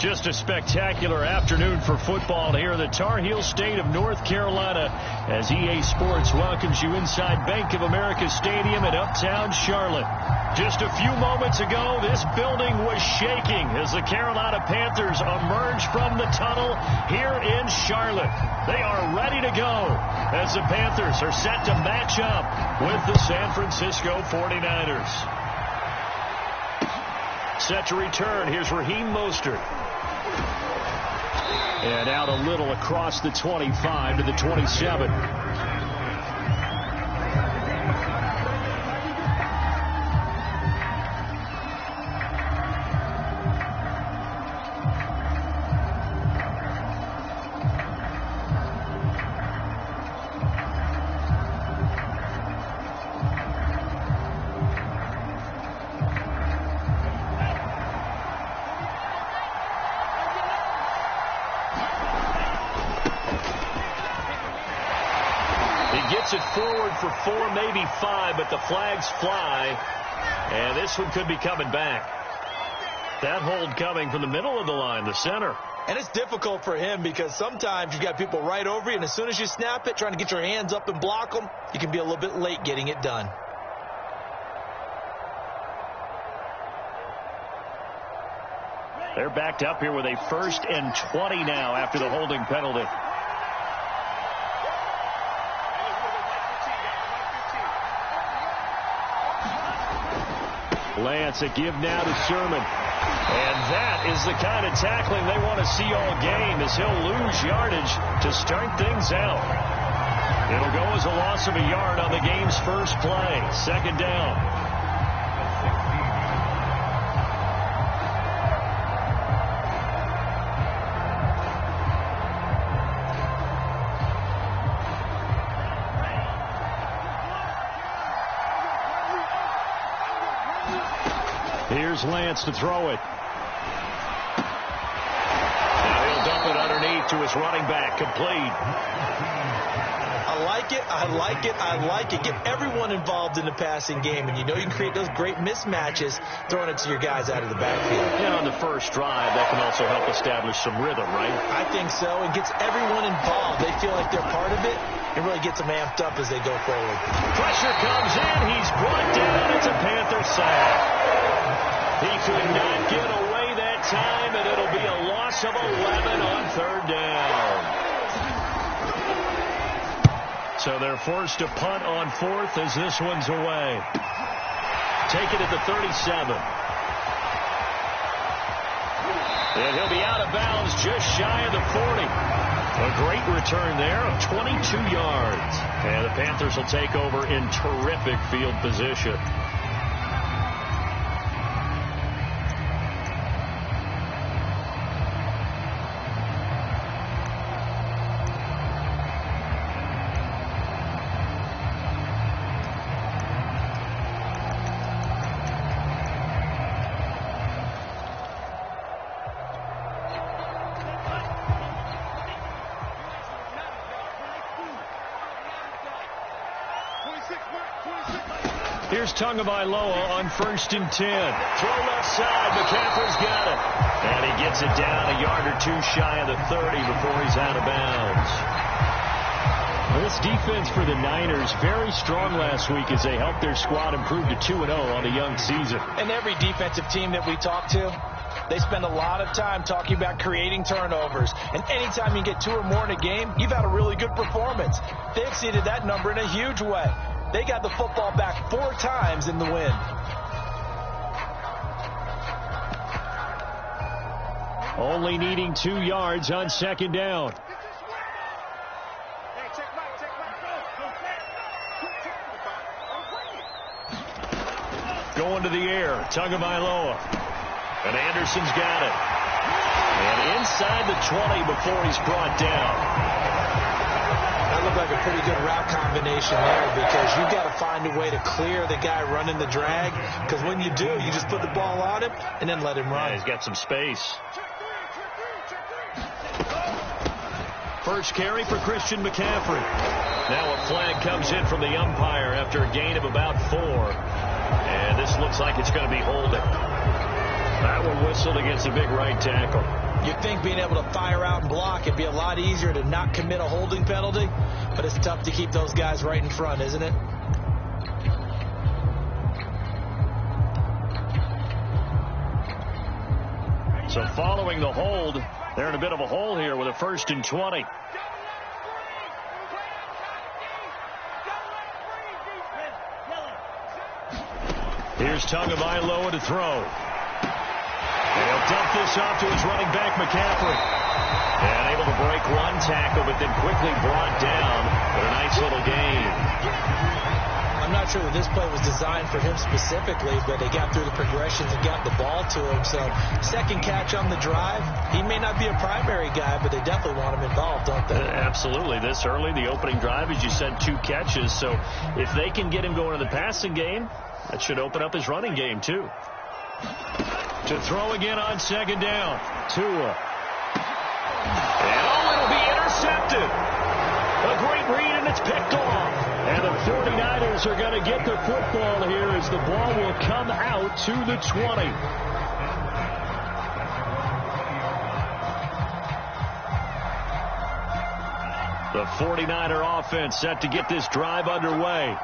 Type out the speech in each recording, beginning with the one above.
Just a spectacular afternoon for football here in the Tar Heel state of North Carolina as EA Sports welcomes you inside Bank of America Stadium in uptown Charlotte. Just a few moments ago, this building was shaking as the Carolina Panthers emerged from the tunnel here in Charlotte. They are ready to go as the Panthers are set to match up with the San Francisco 49ers. Set to return. Here's Raheem Mostert. And out a little across the 25 to the 27. It forward for 4, maybe 5, but the flags fly, and this one could be coming back. That hold coming from the middle of the line, the center. And it's difficult for him because sometimes you've got people right over you, and as soon as you snap it, trying to get your hands up and block them, you can be a little bit late getting it done. They're backed up here with a 1st and 20 now after the holding penalty. Lance, a give now to Sherman. And that is the kind of tackling they want to see all game as he'll lose yardage to start things out. It'll go as a loss of a yard on the game's first play. 2nd down. Here's Lance to throw it. Now he'll dump it underneath to his running back. Complete. I like it. I like it. I like it. Get everyone involved in the passing game, and you know you can create those great mismatches throwing it to your guys out of the backfield. Yeah, on the first drive, that can also help establish some rhythm, right? I think so. It gets everyone involved. They feel like they're part of it. It really gets them amped up as they go forward. Pressure comes in. He's brought down. It's a Panther sack. He could not get away that time, and it'll be a loss of 11 on 3rd down. So they're forced to punt on 4th as this one's away. Take it at the 37. And he'll be out of bounds just shy of the 40. A great return there of 22 yards. And the Panthers will take over in terrific field position. Here's Tagovailoa on 1st and 10. Throw left side. McCaffrey's got it. And he gets it down a yard or 2 shy of the 30 before he's out of bounds. Well, this defense for the Niners, very strong last week as they helped their squad improve to 2-0 on the young season. And every defensive team that we talk to, they spend a lot of time talking about creating turnovers. And anytime you get 2 or more in a game, you've had a really good performance. They exceeded that number in a huge way. They got the football back 4 times in the win. Only needing 2 yards on 2nd down. Going to the air. Tagovailoa. And Anderson's got it. And inside the 20 before he's brought down. That looked like a pretty good route combination there because you've got to find a way to clear the guy running the drag, because when you do, you just put the ball on him and then let him run. Yeah, he's got some space. First carry for Christian McCaffrey. Now a flag comes in from the umpire after a gain of about 4. And this looks like it's going to be holding. That one whistled against the big right tackle. You'd think being able to fire out and block, it'd be a lot easier to not commit a holding penalty, but it's tough to keep those guys right in front, isn't it? So following the hold, they're in a bit of a hole here with a 1st and 20. Here's Tagovailoa to throw. And he'll dump this off to his running back, McCaffrey. And able to break one tackle, but then quickly brought down. But a nice little gain. I'm not sure that this play was designed for him specifically, but they got through the progressions and got the ball to him. So second catch on the drive. He may not be a primary guy, but they definitely want him involved, don't they? Absolutely. This early, the opening drive, as you said, 2 catches. So if they can get him going in the passing game, that should open up his running game, too. To throw again on 2nd down. Tua. And it'll be intercepted. A great read, and it's picked off. And the 49ers are going to get the football here as the ball will come out to the 20. The 49er offense set to get this drive underway.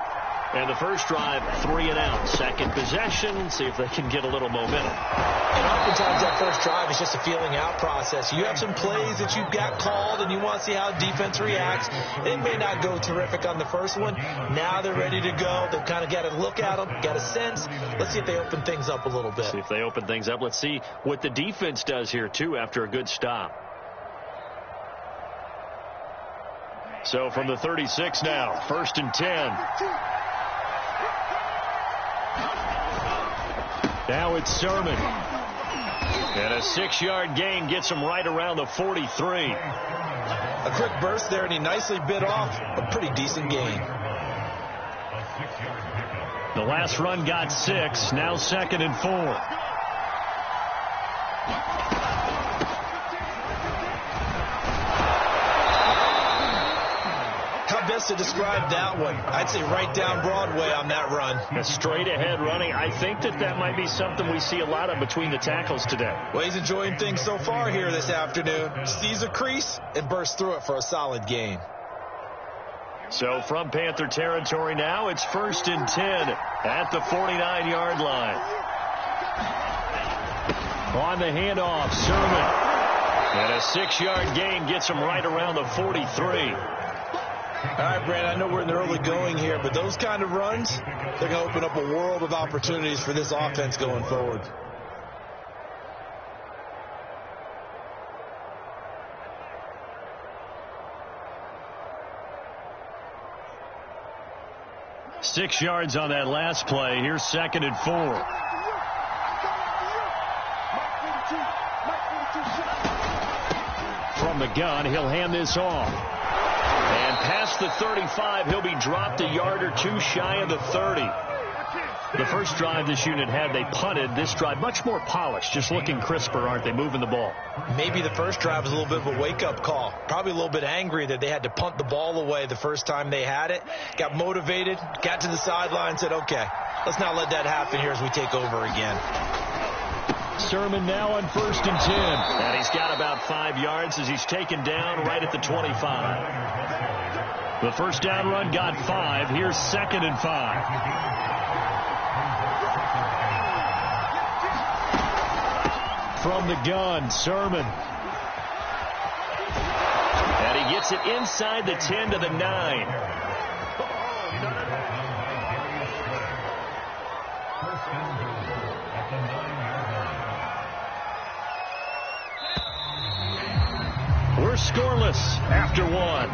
And the first drive, 3 and out. Second possession, see if they can get a little momentum. And oftentimes that first drive is just a feeling out process. You have some plays that you've got called and you want to see how defense reacts. It may not go terrific on the first one. Now they're ready to go. They've kind of got to look at them, got a sense. Let's see if they open things up a little bit. See if they open things up. Let's see what the defense does here, too, after a good stop. So from the 36 now, 1st and 10. Now it's Sermon. And a 6-yard gain gets him right around the 43. A quick burst there, and he nicely bit off a pretty decent gain. The last run got 6. Now 2nd and 4. To describe that one, I'd say right down Broadway on that run. A straight ahead running. I think that might be something we see a lot of between the tackles today. Well, he's enjoying things so far here this afternoon. Sees a crease and bursts through it for a solid gain. So from Panther territory now, it's 1st and 10 at the 49-yard line. On the handoff, Sermon. And a 6-yard gain gets him right around the 43. All right, Brad, I know we're in the early going here, but those kind of runs, they're going to open up a world of opportunities for this offense going forward. Six yards on that last play. Here's 2nd and 4. From the gun, he'll hand this off. And past the 35, he'll be dropped a yard or 2 shy of the 30. The first drive this unit had, they punted. This drive, much more polished, just looking crisper, aren't they, moving the ball? Maybe the first drive was a little bit of a wake-up call. Probably a little bit angry that they had to punt the ball away the first time they had it. Got motivated, got to the sideline, said, okay, let's not let that happen here as we take over again. Sermon now on 1st and 10. And he's got about 5 yards as he's taken down right at the 25. The first down run got 5. Here's 2nd and 5. From the gun, Sermon. And he gets it inside the 10 to the 9. We're scoreless after 1.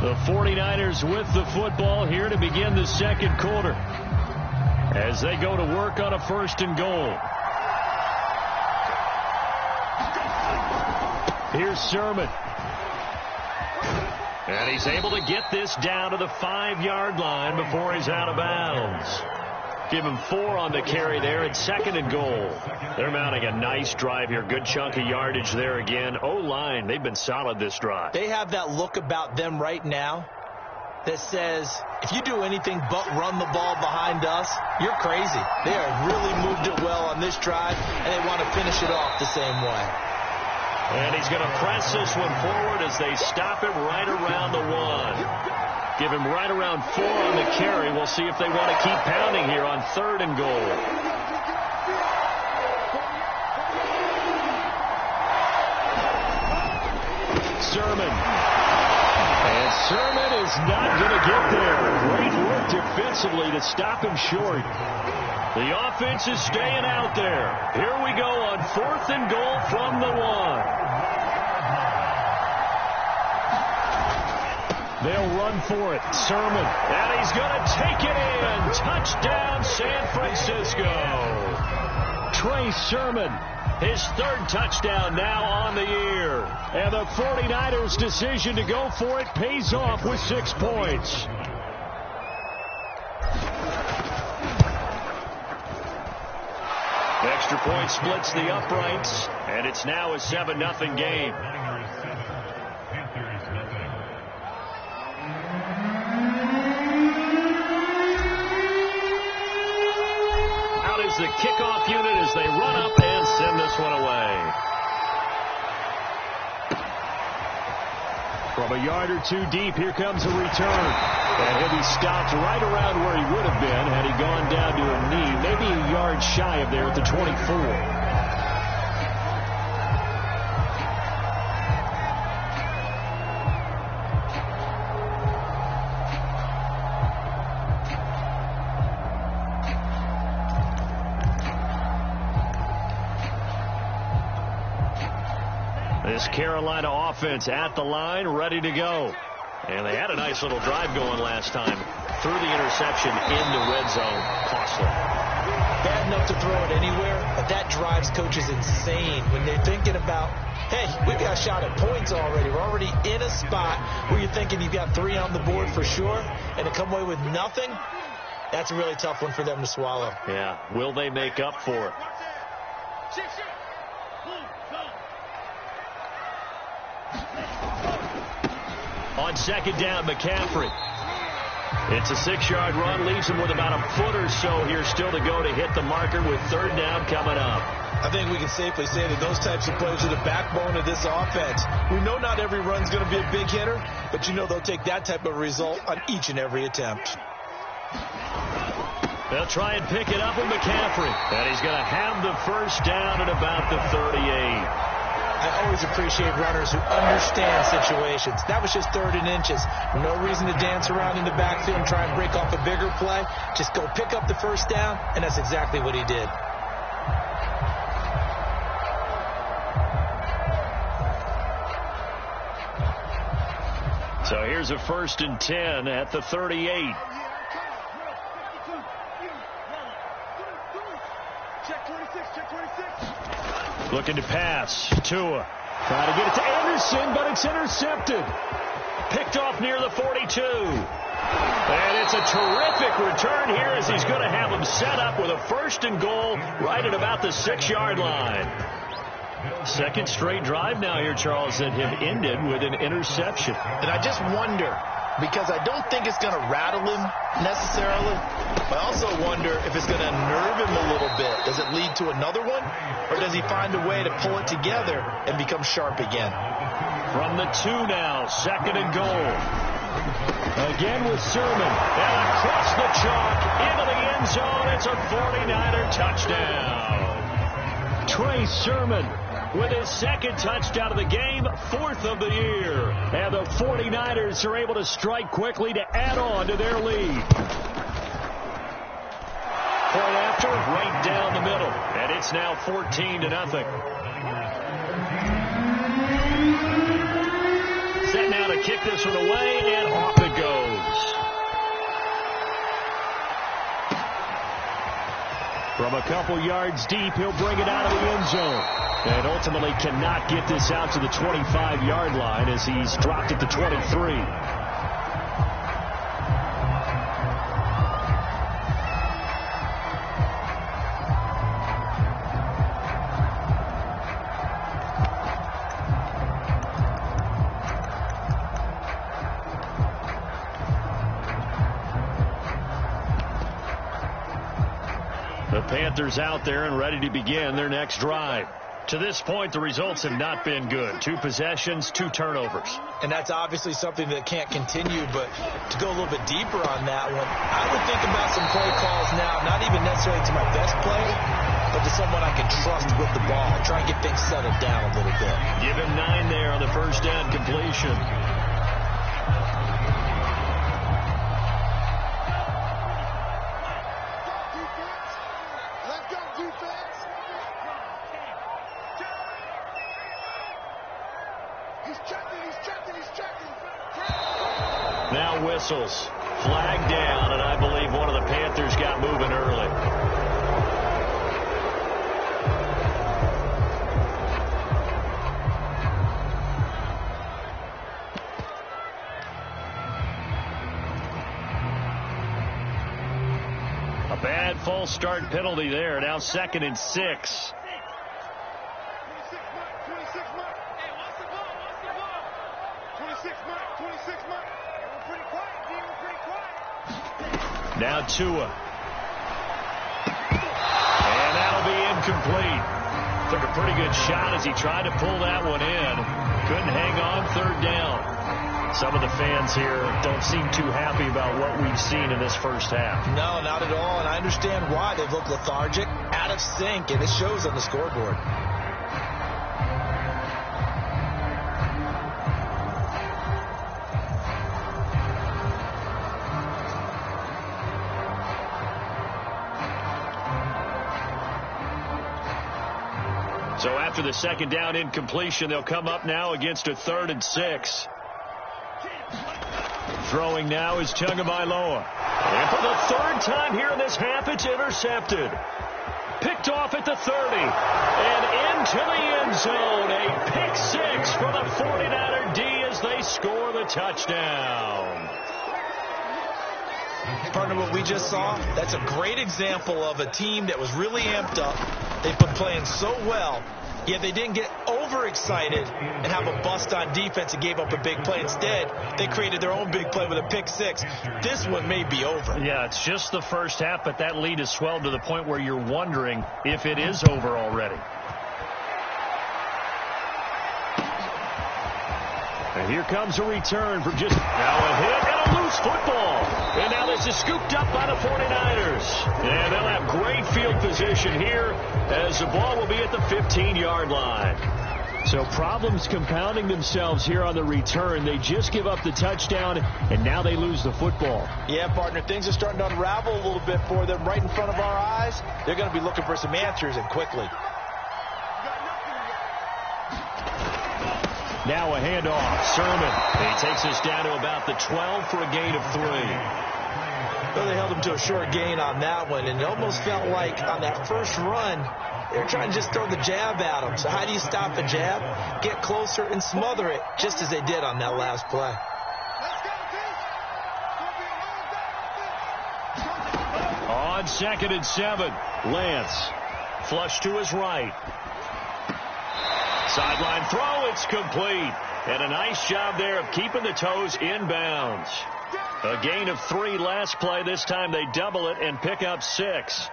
The 49ers with the football here to begin the second quarter as they go to work on a 1st and goal. Here's Sermon. And he's able to get this down to the 5-yard line before he's out of bounds. Give him 4 on the carry there at 2nd and goal. They're mounting a nice drive here. Good chunk of yardage there again. O-line, they've been solid this drive. They have that look about them right now that says, if you do anything but run the ball behind us, you're crazy. They have really moved it well on this drive, and they want to finish it off the same way. And he's going to press this one forward as they stop it right around the 1. Give him right around 4 on the carry. We'll see if they want to keep pounding here on 3rd and goal. Sermon. And Sermon is not going to get there. Great work defensively to stop him short. The offense is staying out there. Here we go on 4th and goal from the 1. They'll run for it. Sermon. And he's going to take it in. Touchdown, San Francisco. Trey Sermon. His 3rd touchdown now on the year. And the 49ers' decision to go for it pays off with 6 points. Extra point splits the uprights, and it's now a 7-0 game. Out is the kickoff unit as they run up and send this one away. From a yard or 2 deep, here comes a return. And he'll be stopped right around where he would have been had he gone down to a knee, maybe a yard shy of there at the 24. This Carolina offense at the line, ready to go. And they had a nice little drive going last time. Through the interception into red zone. Costly. Bad enough to throw it anywhere, but that drives coaches insane when they're thinking about, hey, we've got a shot at points already. We're already in a spot where you're thinking you've got 3 on the board for sure, and to come away with nothing, that's a really tough one for them to swallow. Yeah. Will they make up for it? On 2nd down, McCaffrey. It's a 6-yard run, leaves him with about a foot or so here still to go to hit the marker with 3rd down coming up. I think we can safely say that those types of plays are the backbone of this offense. We know not every run's going to be a big hitter, but you know they'll take that type of result on each and every attempt. They'll try and pick it up with McCaffrey. And he's going to have the 1st down at about the 38. I always appreciate runners who understand situations. That was just 3rd and inches. No reason to dance around in the backfield and try and break off a bigger play. Just go pick up the 1st down, and that's exactly what he did. So here's a 1st and 10 at the 38. Looking to pass. Tua. Trying to get it to Anderson, but it's intercepted. Picked off near the 42. And it's a terrific return here as he's going to have him set up with a 1st and goal right at about the 6-yard line. 2nd straight drive now here, Charles, that have ended with an interception. And I just wonder, because I don't think it's going to rattle him necessarily, but I also wonder if it's going to unnerve him a little bit. Does it lead to another one, or does he find a way to pull it together and become sharp again? From the 2 now, 2nd and goal. Again with Sermon, and across the chalk into the end zone. It's a 49er touchdown. Trey Sermon with his 2nd touchdown of the game, 4th of the year. And the 49ers are able to strike quickly to add on to their lead. Point after, right down the middle. And it's now 14-0. Set now to kick this one away, and off it goes. From a couple yards deep, he'll bring it out of the end zone. And ultimately cannot get this out to the 25-yard line as he's dropped at the 23. Panthers out there and ready to begin their next drive. To this point, the results have not been good. 2 possessions, 2 turnovers. And that's obviously something that can't continue, but to go a little bit deeper on that one, I would think about some play calls now, not even necessarily to my best player, but to someone I can trust with the ball. Try and get things settled down a little bit. Give him 9 there on the first down completion. Now whistles. Flag down, and I believe one of the Panthers got moving early. A bad false start penalty there. Now 2nd and 6. Now Tua. And that'll be incomplete. Took a pretty good shot as he tried to pull that one in. Couldn't hang on 3rd down. Some of the fans here don't seem too happy about what we've seen in this first half. No, not at all, and I understand why. They've looked lethargic, out of sync, and it shows on the scoreboard. So after the 2nd down incompletion, they'll come up now against a 3rd and 6. Throwing now is Chkaho3. And for the 3rd time here in this half, it's intercepted. Picked off at the 30. And into the end zone. A pick 6 for the 49er D as they score the touchdown. Partner, what we just saw, that's a great example of a team that was really amped up. They've been playing so well, yet they didn't get overexcited and have a bust on defense and gave up a big play. Instead, they created their own big play with a pick 6. This one may be over. Yeah, it's just the first half, but that lead has swelled to the point where you're wondering if it is over already. And here comes a return for just now a hit and a loose football. And now this is scooped up by the 49ers. And they'll have great field position here as the ball will be at the 15-yard line. So problems compounding themselves here on the return. They just give up the touchdown, and now they lose the football. Yeah, partner, things are starting to unravel a little bit for them right in front of our eyes. They're going to be looking for some answers, and quickly. Now a handoff. Sermon. He takes us down to about the 12 for a gain of 3. Well, they held him to a short gain on that one, and it almost felt like on that first run, they were trying to just throw the jab at him. So how do you stop a jab? Get closer and smother it, just as they did on that last play. On 2nd and 7, Lance. Flush to his right. Sideline throw, it's complete. And a nice job there of keeping the toes inbounds. A gain of 3 last play. This time they double it and pick up 6.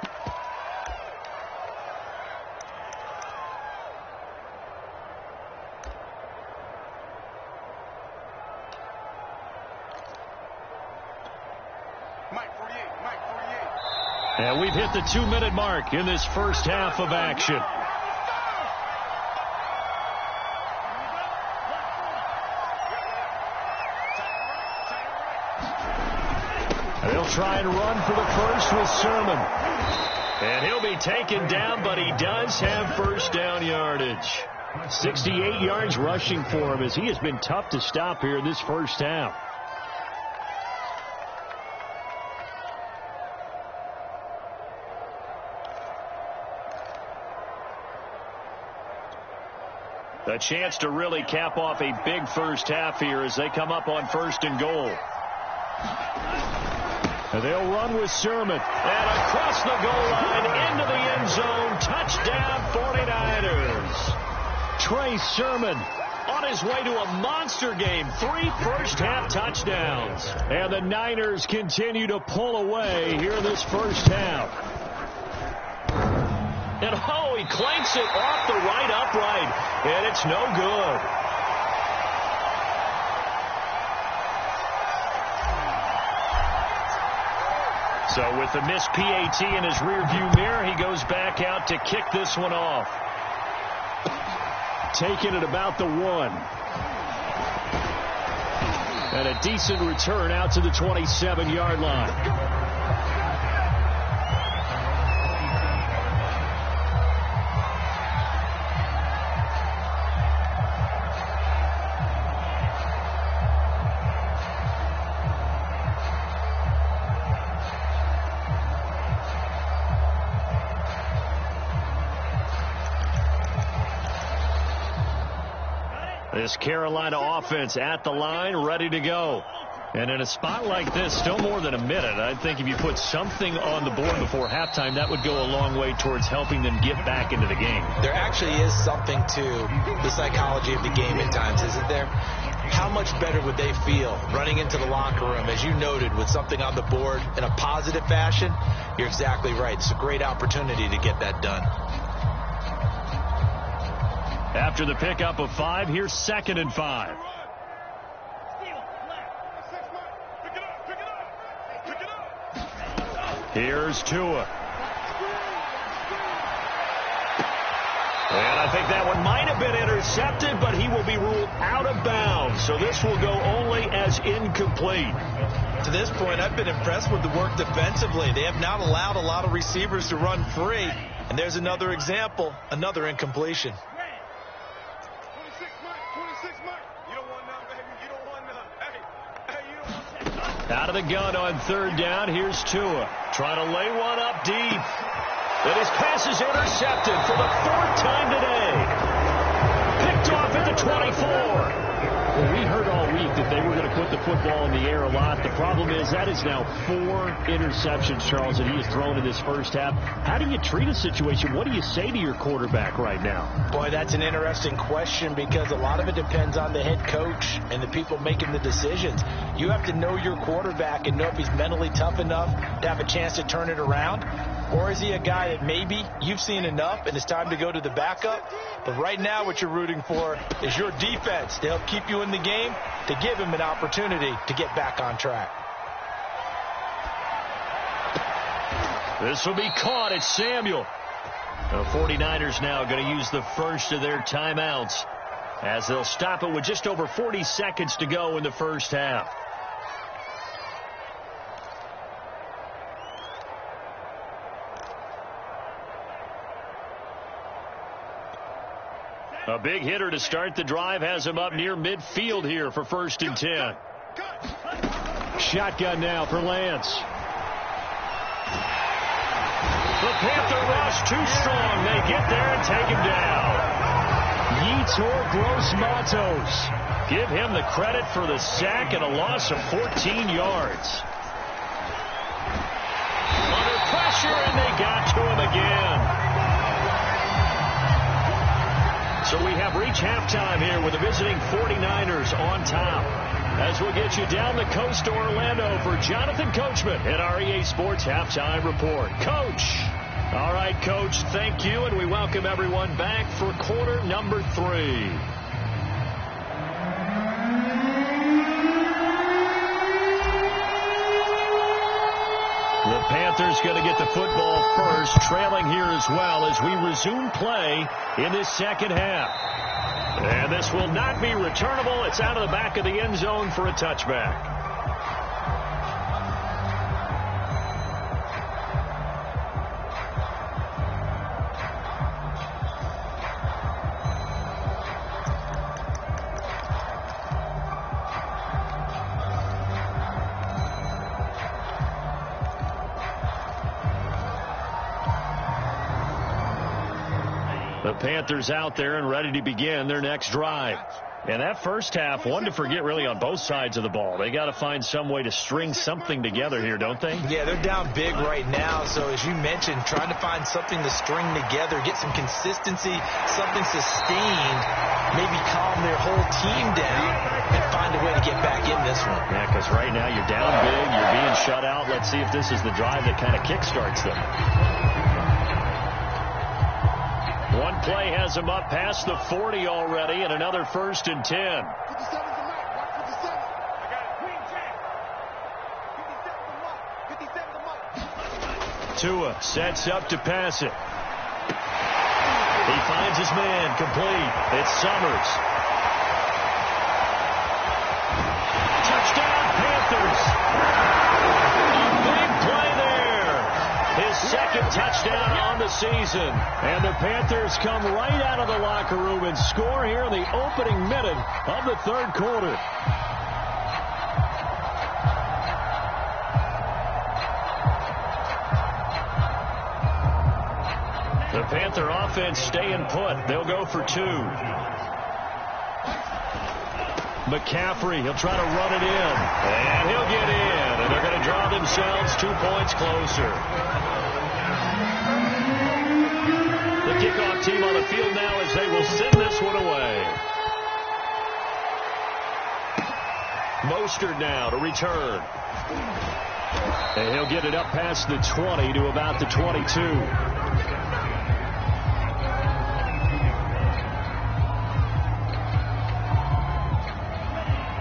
And we've hit the 2-minute mark in this first half of action. They'll try and run for the first with Sermon. And he'll be taken down, but he does have first down yardage. 68 yards rushing for him as he has been tough to stop here in this first half. A chance to really cap off a big first half here as they come up on 1st and goal. And they'll run with Sermon. And across the goal line into the end zone. Touchdown 49ers. Trey Sermon on his way to a monster game. 3 first-half touchdowns. And the Niners continue to pull away here in this first half. oh, he clanks it off the right upright, and it's no good. So with the missed PAT in his rearview mirror, he goes back out to kick this one off. Taking it about the 1. And a decent return out to the 27-yard line. This Carolina offense at the line, ready to go. And in a spot like this, still more than a minute, I think if you put something on the board before halftime, that would go a long way towards helping them get back into the game. There actually is something to the psychology of the game at times, isn't there? How much better would they feel running into the locker room, as you noted, with something on the board in a positive fashion? You're exactly right. It's a great opportunity to get that done. After the pickup of 5, here's 2nd and 5. Here's Tua. And I think that one might have been intercepted, but he will be ruled out of bounds. So this will go only as incomplete. To this point, I've been impressed with the work defensively. They have not allowed a lot of receivers to run free. And there's another example, another incompletion. Out of the gun on 3rd down. Here's Tua trying to lay one up deep. And his pass is intercepted for the 4th time today. Picked off at the 24. Well, we heard all week that they were going to put the football in the air a lot. The problem is that is now 4 interceptions, Charles, that he has thrown in this first half. How do you treat a situation? What do you say to your quarterback right now? Boy, that's an interesting question, because a lot of it depends on the head coach and the people making the decisions. You have to know your quarterback and know if he's mentally tough enough to have a chance to turn it around. Or is he a guy that maybe you've seen enough and it's time to go to the backup? But right now what you're rooting for is your defense to help keep you in the game, to give him an opportunity to get back on track. This will be caught. It's Samuel. The 49ers now going to use the first of their timeouts as they'll stop it with just over 40 seconds to go in the first half. A big hitter to start the drive has him up near midfield here for 1st and 10. Shotgun now for Lance. The Panther rush too strong. They get there and take him down. Yetur Gross-Matos. Give him the credit for the sack and a loss of 14 yards. Under pressure, and they got to him again. So we have reached halftime here with the visiting 49ers on top. As we'll get you down the coast to Orlando for Jonathan Coachman at our EA Sports Halftime Report. Coach. All right, Coach, thank you, and we welcome everyone back for quarter number 3. The Panthers going to get the football first, trailing here as well as we resume play in this second half. And this will not be returnable. It's out of the back of the end zone for a touchback. The Panthers out there and ready to begin their next drive. And that first half, one to forget really on both sides of the ball. They got to find some way to string something together here, don't they? Yeah, they're down big right now. So as you mentioned, trying to find something to string together, get some consistency, something sustained, maybe calm their whole team down and find a way to get back in this one. Yeah, because right now you're down big, you're being shut out. Let's see if this is the drive that kind of kickstarts them. One play has him up past the 40 already, and another 1st and 10. Tua sets up to pass it. He finds his man complete. It's Summers. Touchdown, Panthers. A big play there. His second touchdown on the season. And the Panthers come right out of the locker room and score here in the opening minute of the third quarter. The Panther offense staying put. They'll go for 2. McCaffrey, he'll try to run it in. And he'll get in. And they're going to draw themselves 2 points closer. The kickoff team on the field now as they will send this one away. Mostert now to return. And he'll get it up past the 20 to about the 22.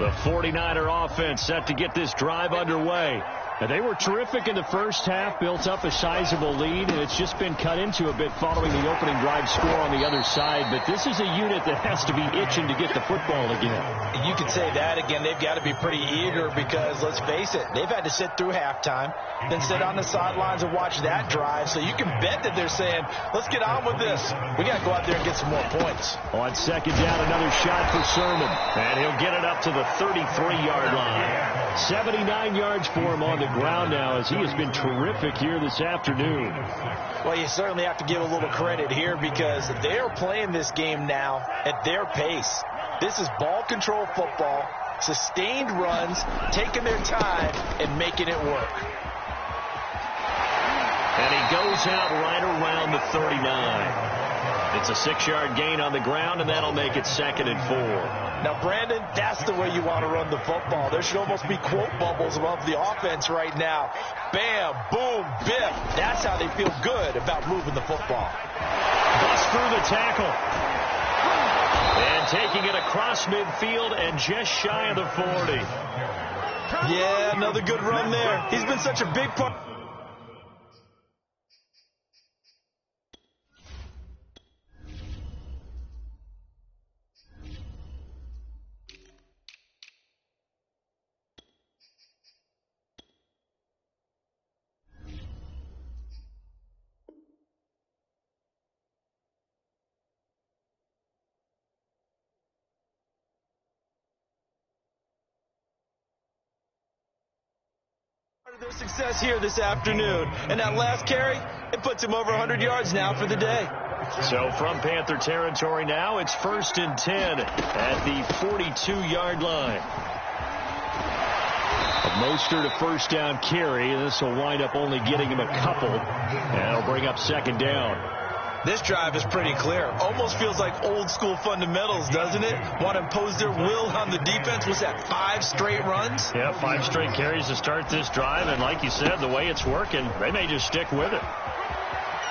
The 49er offense set to get this drive underway. And they were terrific in the first half, built up a sizable lead, and it's just been cut into a bit following the opening drive score on the other side. But this is a unit that has to be itching to get the football again. You can say that again. They've got to be pretty eager because, let's face it, they've had to sit through halftime, then sit on the sidelines and watch that drive. So you can bet that they're saying, let's get on with this. We got to go out there and get some more points. On second down, another shot for Sermon. And he'll get it up to the 33-yard line. 79 yards for him on the ground now as he has been terrific here this afternoon. Well, you certainly have to give a little credit here because they are playing this game now at their pace. This is ball control football, sustained runs, taking their time and making it work. And he goes out right around the 39. It's a 6-yard gain on the ground, and that'll make it 2nd and 4. Now, Brandon, that's the way you want to run the football. There should almost be quote bubbles above the offense right now. Bam, boom, biff. That's how they feel good about moving the football. Bust through the tackle. And taking it across midfield and just shy of the 40. Yeah, another good run there. He's been such a big part. Their success here this afternoon. And that last carry, it puts him over 100 yards now for the day. So from Panther territory now, it's 1st and 10 at the 42-yard line. Mostert a first down carry. This will wind up only getting him a couple. And it'll bring up 2nd down. This drive is pretty clear. Almost feels like old school fundamentals, doesn't it? Want to impose their will on the defense. Was that 5 straight runs? Yeah, 5 straight carries to start this drive. And like you said, the way it's working, they may just stick with it.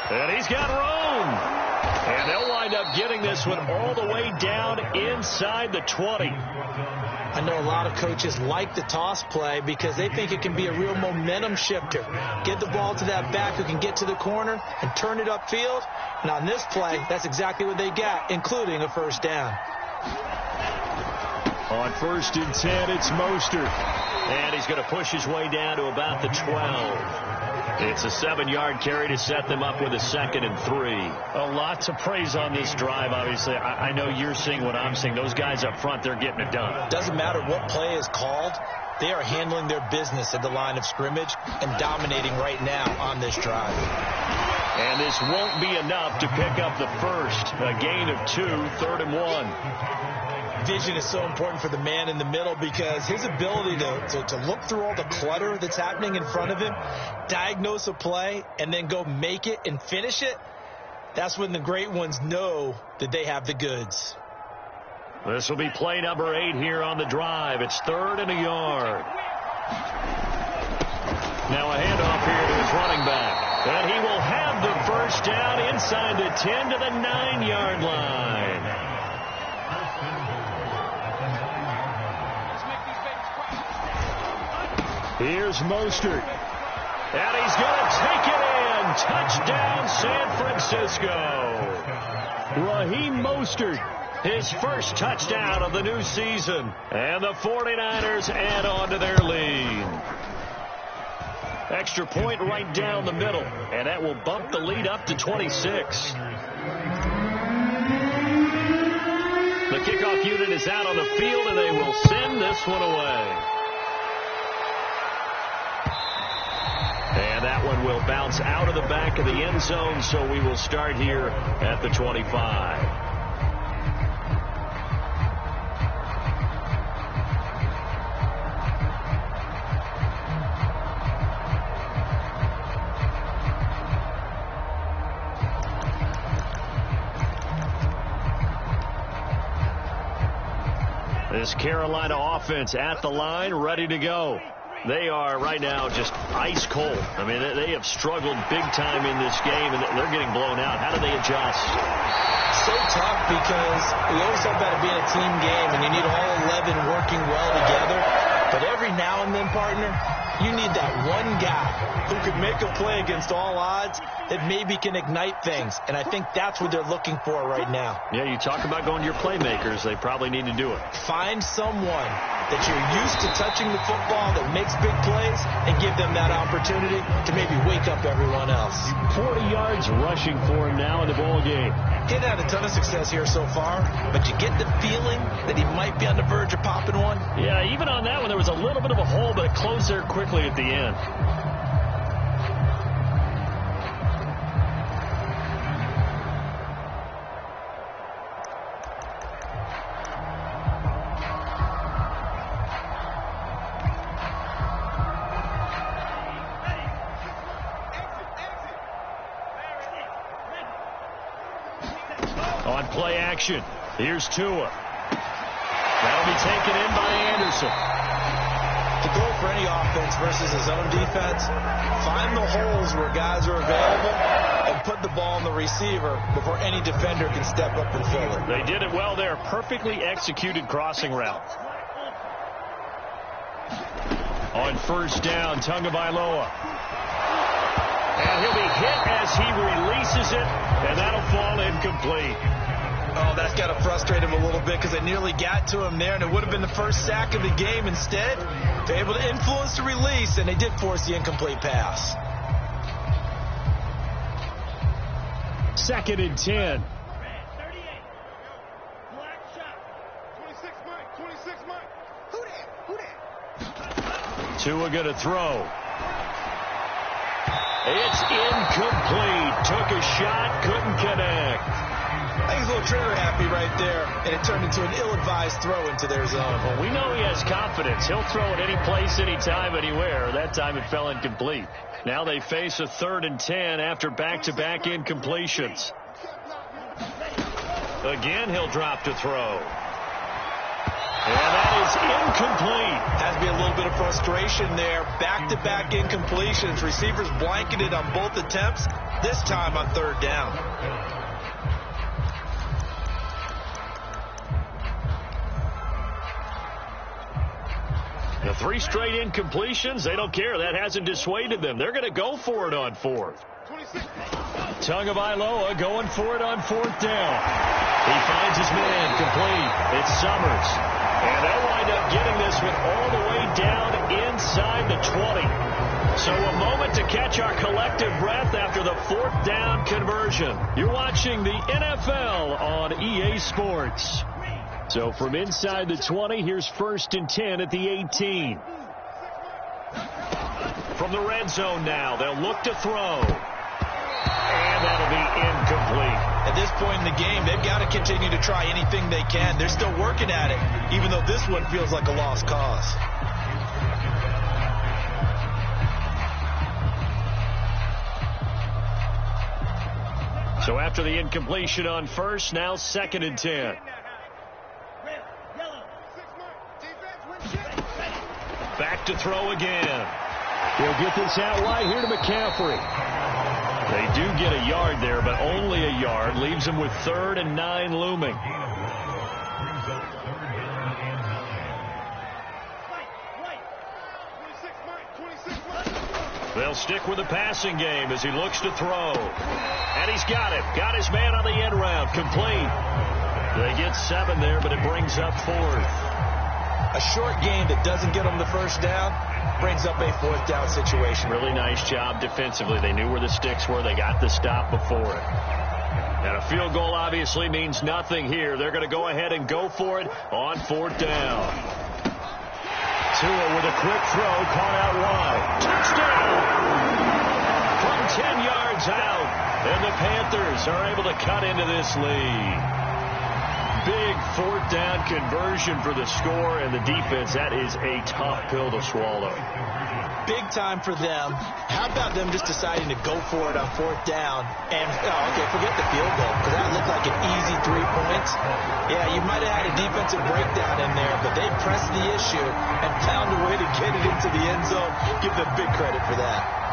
And he's got room. And they'll wind up getting this one all the way down inside the 20. I know a lot of coaches like the toss play because they think it can be a real momentum shifter. Get the ball to that back who can get to the corner and turn it upfield. And on this play, that's exactly what they got, including a first down. On 1st and 10, it's Mostert. And he's going to push his way down to about the 12. It's a 7-yard carry to set them up with a 2nd and 3. A lot to praise on this drive, obviously. I know you're seeing what I'm seeing. Those guys up front, they're getting it done. Doesn't matter what play is called. They are handling their business at the line of scrimmage and dominating right now on this drive. And this won't be enough to pick up the first. A gain of 2, 3rd and 1. Vision is so important for the man in the middle because his ability to look through all the clutter that's happening in front of him, diagnose a play, and then go make it and finish it, that's when the great ones know that they have the goods. This will be play number 8 here on the drive. It's 3rd and a yard. Now a handoff here to his running back. And he will have the first first down inside the 10 to the 9-yard line. Here's Mostert. And he's going to take it in. Touchdown, San Francisco. Raheem Mostert, his first touchdown of the new season. And the 49ers add on to their lead. Extra point right down the middle. And that will bump the lead up to 26. The kickoff unit is out on the field, and they will send this one away. And that one will bounce out of the back of the end zone, so we will start here at the 25. This Carolina offense at the line, ready to go. They are right now just ice cold. I mean, they have struggled big time in this game, and they're getting blown out. How do they adjust? So tough because we always talk about it being a team game, and you need all 11 working well together. But every now and then, partner, you need that one guy who could make a play against all odds that maybe can ignite things. And I think that's what they're looking for right now. Yeah, you talk about going to your playmakers. They probably need to do it. Find someone that you're used to touching the football that makes big plays and give them that opportunity to maybe wake up everyone else. 40 yards rushing for him now in the ball game. He had a ton of success here so far, but you get the feeling that he might be on the verge of popping one. Yeah, even on that one, there was a little bit of a hole, but it closed there quickly at the end. On play action, here's Tua. That'll be taken in by Anderson. The goal for any offense versus his own defense, find the holes where guys are available and put the ball in the receiver before any defender can step up and fill it. They did it well there. Perfectly executed crossing route. On first down, Tagovailoa. And he'll be hit as he releases it, and that'll fall incomplete. Oh, that's got to frustrate him a little bit because they nearly got to him there, and it would have been the first sack of the game. Instead, they're able to influence the release, and they did force the incomplete pass. 2nd and 10. Tua going to throw. It's incomplete. Took a shot, couldn't connect. I think he's a little trigger happy right there, and it turned into an ill-advised throw into their zone. Well, we know he has confidence. He'll throw it any place, anytime, anywhere. That time it fell incomplete. Now they face a 3rd and 10 after back-to-back incompletions. Again, he'll drop to throw. And that is incomplete. Has to be a little bit of frustration there. Back-to-back incompletions. Receivers blanketed on both attempts, this time on 3rd down. The 3 straight incompletions, they don't care. That hasn't dissuaded them. They're going to go for it on 4th. Tagovailoa going for it on 4th down. He finds his man complete. It's Summers. And they'll wind up getting this one all the way down inside the 20. So a moment to catch our collective breath after the 4th down conversion. You're watching the NFL on EA Sports. So from inside the 20, here's 1st and 10 at the 18. From the red zone now, they'll look to throw. And that'll be incomplete. At this point in the game, they've got to continue to try anything they can. They're still working at it, even though this one feels like a lost cause. So after the incompletion on 1st, now 2nd and 10. Back to throw again. He'll get this out wide here to McCaffrey. They do get a yard there, but only a yard. Leaves them with 3rd and 9 looming. They'll stick with the passing game as he looks to throw. And he's got it. Got his man on the end round. Complete. They get 7 there, but it brings up 4th. A short game that doesn't get them the first down brings up a 4th down situation. Really nice job defensively. They knew where the sticks were. They got the stop before it. And a field goal obviously means nothing here. They're going to go ahead and go for it on 4th down. Tua with a quick throw, caught out wide. Touchdown! From 10 yards out, and the Panthers are able to cut into this lead. Big 4th down conversion for the score, and the defense, that is a tough pill to swallow. Big time for them. How about them just deciding to go for it on 4th down? And, okay, forget the field goal, because that looked like an easy 3 points. Yeah, you might have had a defensive breakdown in there, but they pressed the issue and found a way to get it into the end zone. Give them big credit for that.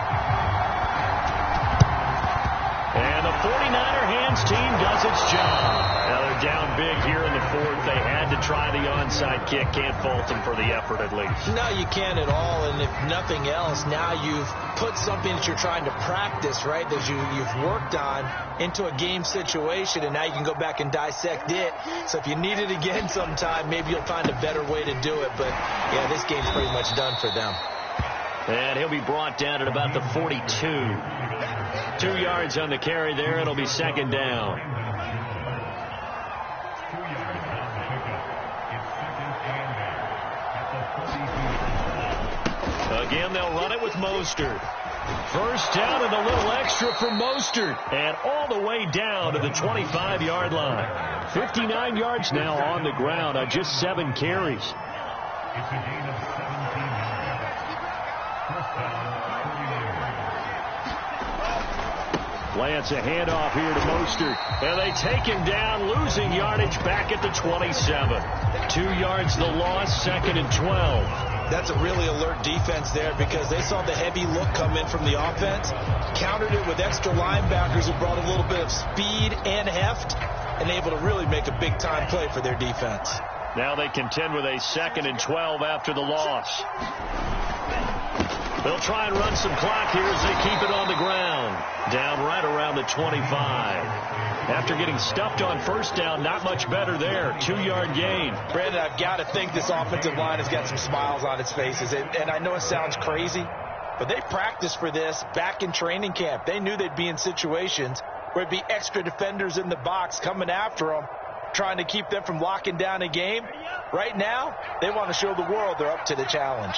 And the 49er hands team does its job. Now they're down big here in the 4th. They had to try the onside kick. Can't fault them for the effort at least. No, you can't at all. And if nothing else, now you've put something that you're trying to practice, right, that you've worked on into a game situation, and now you can go back and dissect it. So if you need it again sometime, maybe you'll find a better way to do it. But, yeah, this game's pretty much done for them. And he'll be brought down at about the 42. 2 yards on the carry there. It'll be 2nd down. Again, they'll run it with Mostert. 1st down and a little extra for Mostert. And all the way down to the 25-yard line. 59 yards now on the ground on just 7 carries. It's a gain of 17 yards. First down, 48. Lance, a handoff here to Mostert. And they take him down, losing yardage back at the 27. 2 yards the loss, 2nd and 12. That's a really alert defense there because they saw the heavy look come in from the offense, countered it with extra linebackers who brought a little bit of speed and heft, and able to really make a big-time play for their defense. Now they contend with a 2nd and 12 after the loss. They'll try and run some clock here as they keep it on the ground. Down right around the 25. After getting stuffed on 1st down, not much better there. 2-yard gain. Brandon, I've got to think this offensive line has got some smiles on its faces. And I know it sounds crazy, but they practiced for this back in training camp. They knew they'd be in situations where it'd be extra defenders in the box coming after them, trying to keep them from locking down a game. Right now, they want to show the world they're up to the challenge.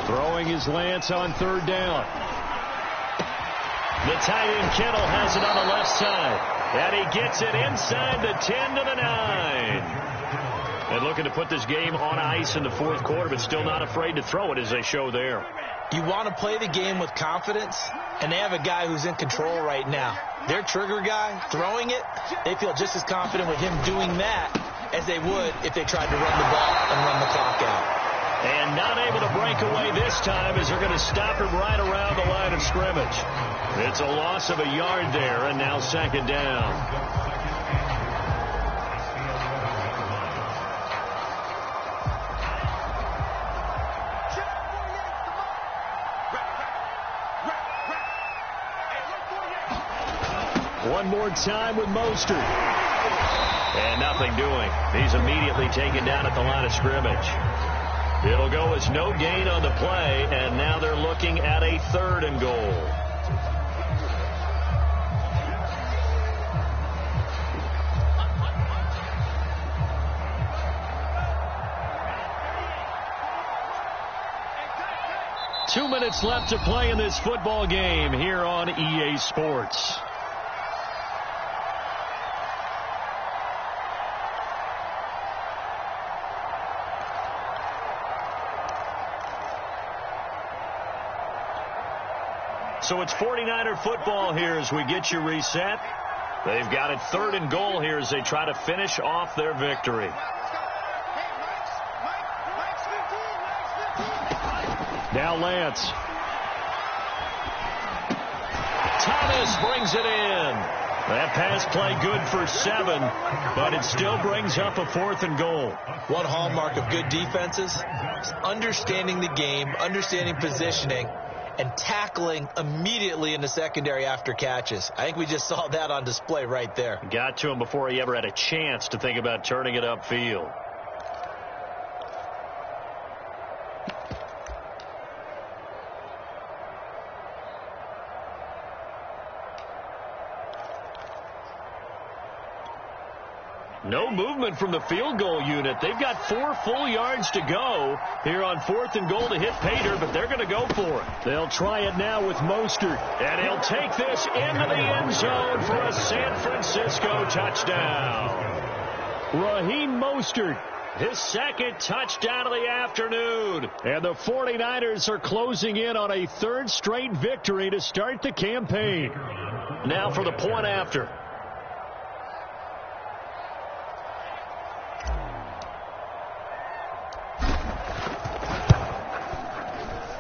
Throwing his Lance on 3rd down. The tight end Kittle has it on the left side. And he gets it inside the 10 to the 9. And looking to put this game on ice in the 4th quarter, but still not afraid to throw it as they show there. You want to play the game with confidence, and they have a guy who's in control right now. Their trigger guy, throwing it, they feel just as confident with him doing that as they would if they tried to run the ball and run the clock out. And not able to break away this time as they're going to stop him right around the line of scrimmage. It's a loss of a yard there, and now 2nd down. One more time with Mostert. And nothing doing. He's immediately taken down at the line of scrimmage. It'll go as no gain on the play, and now they're looking at a 3rd and goal. Two minutes left to play in this football game here on EA Sports. So it's 49er football here as we get you reset. They've got it 3rd and goal here as they try to finish off their victory. Now Lance. Thomas brings it in. That pass play good for 7, but it still brings up a 4th and goal. One hallmark of good defenses is understanding the game, understanding positioning, and tackling immediately in the secondary after catches. I think we just saw that on display right there. Got to him before he ever had a chance to think about turning it upfield. No movement from the field goal unit. They've got 4 full yards to go here on 4th and goal to hit Pater, but they're going to go for it. They'll try it now with Mostert, and he'll take this into the end zone for a San Francisco touchdown. Raheem Mostert, his 2nd touchdown of the afternoon. And the 49ers are closing in on a 3rd straight victory to start the campaign. Now for the point after.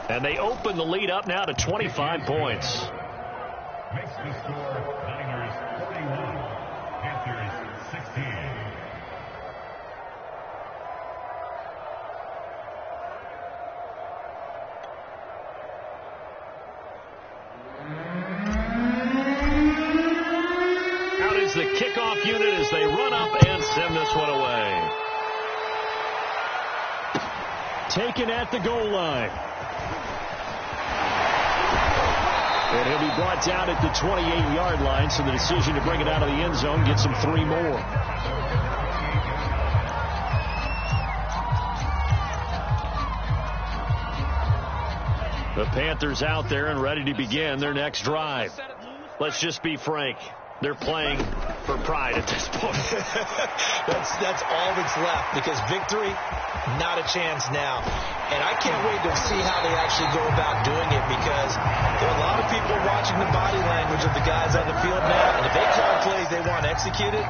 And they open the lead up now to 25 points. Makes the score Niners 41, Panthers 16. Out is the kickoff unit as they run up and send this one away. Taken at the goal line. And he'll be brought down at the 28-yard line, so the decision to bring it out of the end zone gets him 3 more. The Panthers out there and ready to begin their next drive. Let's just be frank. They're playing for pride at this point. That's all that's left, because victory, not a chance now. And I can't wait to see how they actually go about doing it, because there are a lot of people watching the body language of the guys on the field now. And if they call plays they want executed,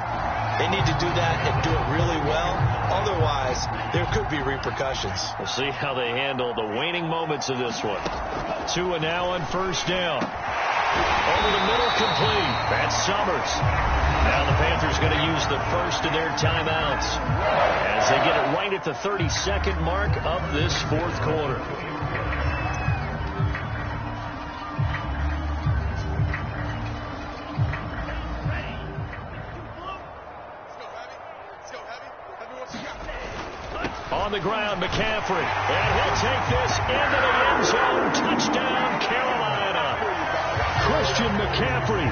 they need to do that and do it really well. Otherwise, there could be repercussions. We'll see how they handle the waning moments of this one. Tua now on 1st down. Over the middle, complete. That's Summers. Now the Panthers going to use the first of their timeouts as they get it right at the 32nd mark of this 4th quarter. On the ground, McCaffrey. And he'll take this into the end zone. Touchdown, Carolina. Christian McCaffrey,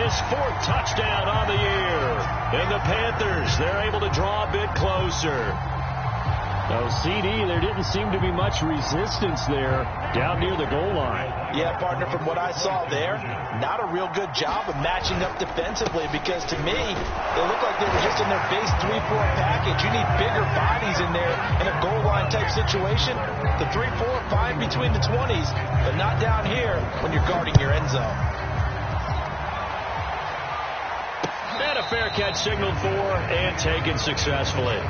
his 4th touchdown on the year. And the Panthers, they're able to draw a bit closer. So, CD, there didn't seem to be much resistance there down near the goal line. Yeah, partner, from what I saw there, not a real good job of matching up defensively, because to me, they look like they were just in their base 3-4 package. You need bigger bodies in there in a goal line type situation. The 3-4, fine between the 20s, but not down here when you're guarding your end zone. And a fair catch signaled for and taken successfully.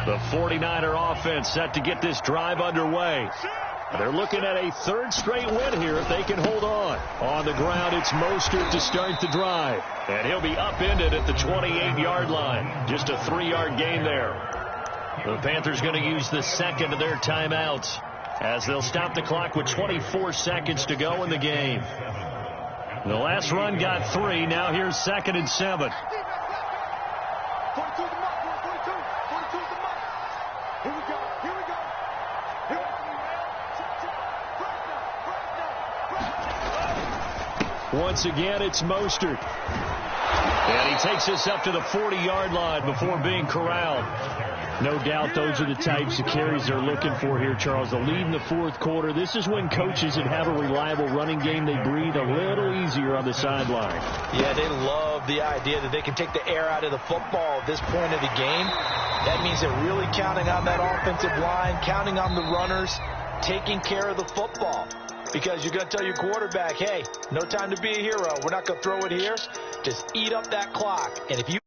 The 49er offense set to get this drive underway. They're looking at a 3rd straight win here if they can hold on. On the ground, it's Mostert to start the drive. And he'll be upended at the 28-yard line. Just a 3-yard gain there. The Panthers going to use the 2nd of their timeouts as they'll stop the clock with 24 seconds to go in the game. The last run got 3. Now here's 2nd and 7. Once again, it's Mostert. And he takes us up to the 40-yard line before being corralled. No doubt those are the types of carries they're looking for here, Charles. The lead in the 4th quarter. This is when coaches that have a reliable running game, they breathe a little easier on the sideline. Yeah, they love the idea that they can take the air out of the football at this point of the game. That means they're really counting on that offensive line, counting on the runners. taking care of the football. Because you're going to tell your quarterback, hey, no time to be a hero. We're not going to throw it here. Just eat up that clock. And if you